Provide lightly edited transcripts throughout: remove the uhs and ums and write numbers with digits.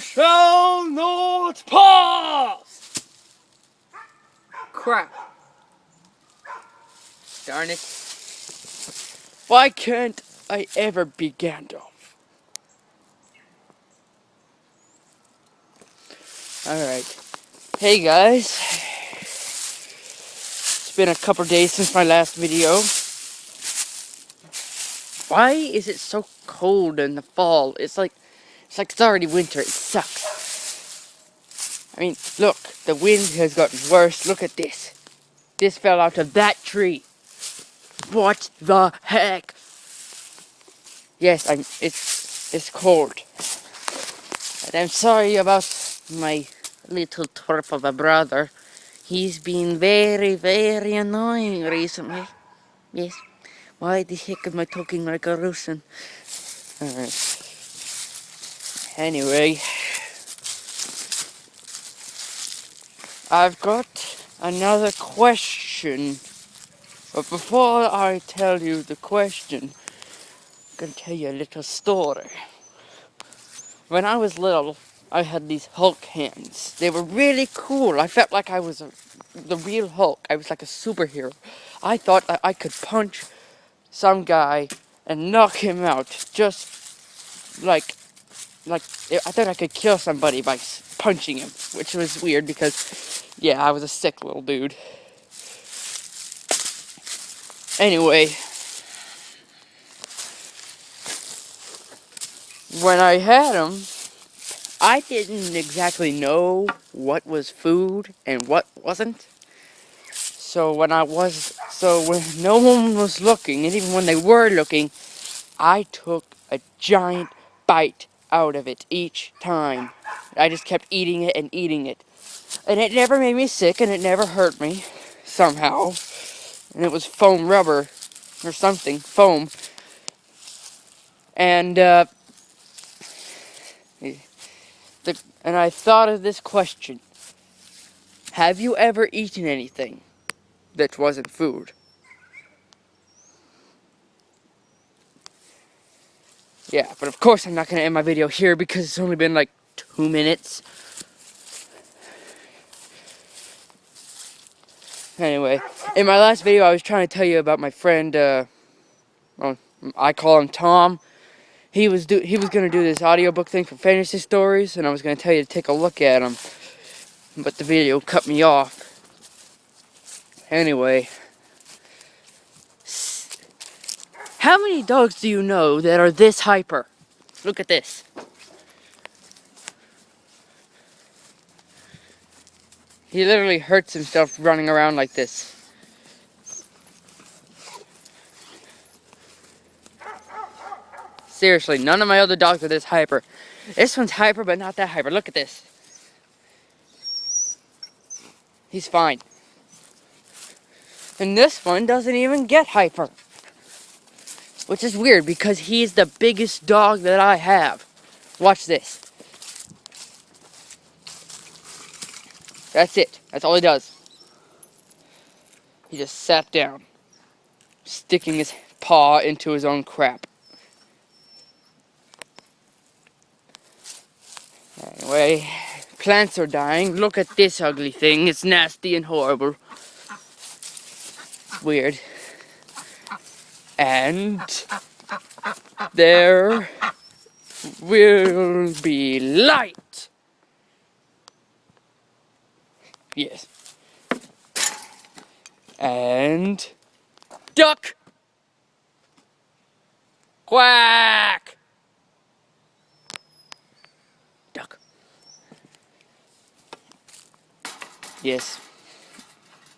shall not pass! Crap. Darn it. Why can't I ever be Gandalf? Alright. Hey guys. It's been a couple days since my last video. Why is it so cold in the fall? It's like it's already winter. It sucks. I mean, look, the wind has gotten worse. Look at this. This fell out of that tree. What the heck? Yes, it's cold. And I'm sorry about my little twerp of a brother. He's been very, very annoying recently. Yes. Why the heck am I talking like a Russian? Alright. Anyway. I've got another question. But before I tell you the question, I'm gonna tell you a little story. When I was little, I had these Hulk hands. They were really cool. I felt like I was the real Hulk. I was like a superhero. I thought that I could punch some guy and knock him out. Just like I thought I could kill somebody by punching him, which was weird because, yeah, I was a sick little dude. Anyway, when I had them, I didn't exactly know what was food and what wasn't. So when no one was looking, and even when they were looking, I took a giant bite out of it each time. I just kept eating it and eating it. And it never made me sick, and it never hurt me, somehow. And it was foam rubber, or something, foam. And, and I thought of this question. Have you ever eaten anything that wasn't food? Yeah, but of course I'm not going to end my video here because it's only been like 2 minutes. Anyway, in my last video I was trying to tell you about my friend, well, I call him Tom. He was going to do this audiobook thing for fantasy stories, and I was going to tell you to take a look at him. But the video cut me off. Anyway. How many dogs do you know that are this hyper? Look at this. He literally hurts himself running around like this. Seriously, none of my other dogs are this hyper. This one's hyper, but not that hyper. Look at this. He's fine. And this one doesn't even get hyper. Which is weird because he's the biggest dog that I have. Watch this. That's it. That's all he does. He just sat down, sticking his paw into his own crap. Anyway, plants are dying. Look at this ugly thing. It's nasty and horrible. Weird. And there will be light. Yes. And duck. Quack. Duck. Yes.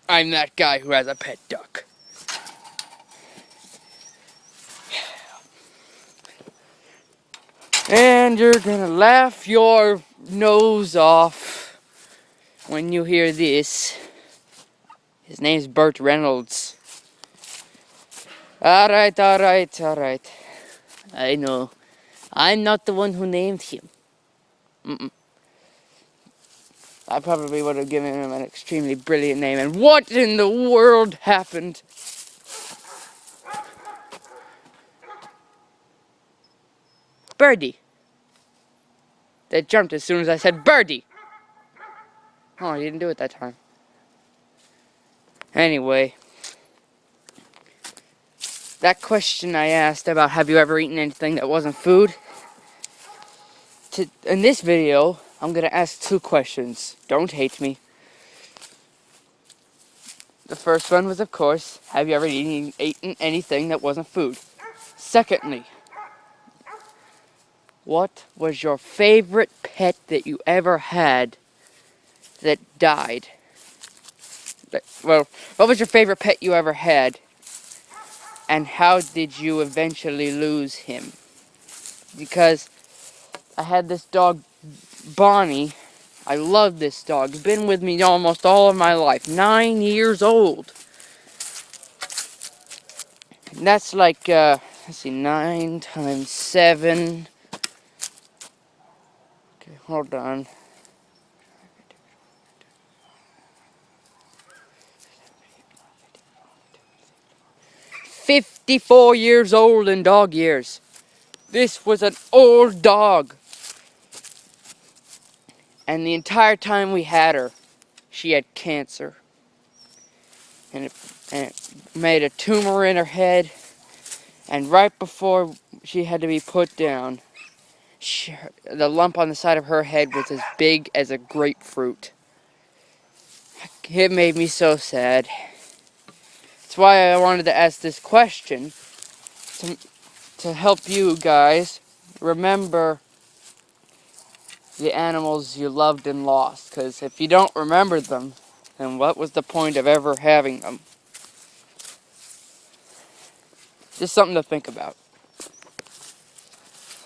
I'm that guy who has a pet duck. And you're gonna laugh your nose off when you hear this. His name's Burt Reynolds. Alright. I know. I'm not the one who named him. I probably would have given him an extremely brilliant name. And what in the world happened? Birdie. that jumped as soon as I said birdie. Oh, he didn't do it that time. Anyway, that question I asked about have you ever eaten anything that wasn't food? In this video, I'm going to ask 2 questions. Don't hate me. The first one was, of course, have you ever eaten anything that wasn't food? Secondly, what was your favorite pet that you ever had that died? Well, what was your favorite pet you ever had? And how did you eventually lose him? Because I had this dog, Bonnie. I love this dog. He's been with me almost all of my life. 9 years old. And that's like, let's see, 9 times 7. Okay, hold on. 54 years old in dog years. This was an old dog. And the entire time we had her, she had cancer. And it made a tumor in her head. And right before she had to be put down, the lump on the side of her head was as big as a grapefruit. It made me so sad. That's why I wanted to ask this question. To help you guys remember the animals you loved and lost. Because if you don't remember them, then what was the point of ever having them? Just something to think about.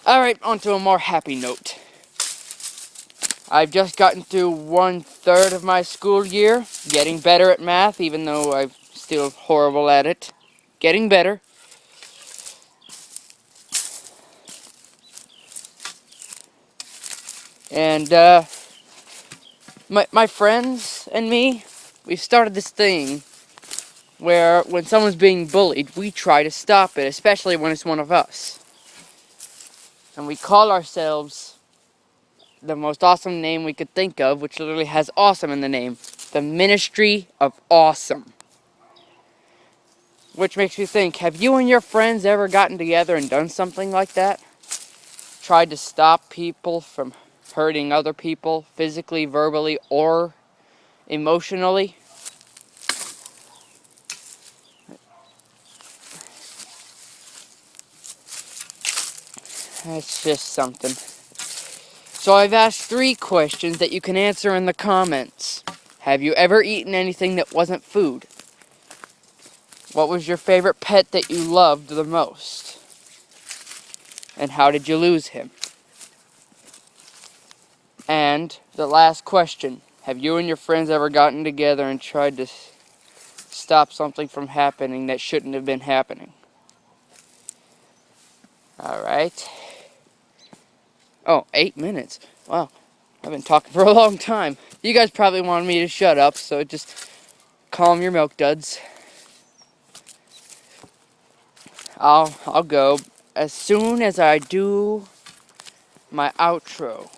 Alright, on to a more happy note. I've just gotten through 1/3 of my school year. Getting better at math, even though I'm still horrible at it. Getting better. And, my friends and me, we've started this thing where when someone's being bullied, we try to stop it, especially when it's one of us. And we call ourselves the most awesome name we could think of, which literally has awesome in the name. The Ministry of Awesome. Which makes me think, have you and your friends ever gotten together and done something like that? Tried to stop people from hurting other people, physically, verbally, or emotionally? That's just something. So I've asked 3 questions that you can answer in the comments. Have you ever eaten anything that wasn't food? What was your favorite pet that you loved the most? And how did you lose him? And the last question. Have you and your friends ever gotten together and tried to stop something from happening that shouldn't have been happening? Alright. Oh, 8 minutes. Wow. I've been talking for a long time. You guys probably wanted me to shut up, so just calm your milk duds. I'll go as soon as I do my outro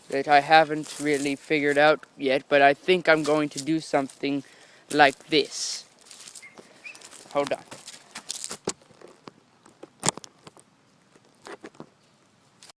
that I haven't really figured out yet, but I think I'm going to do something like this. Hold on.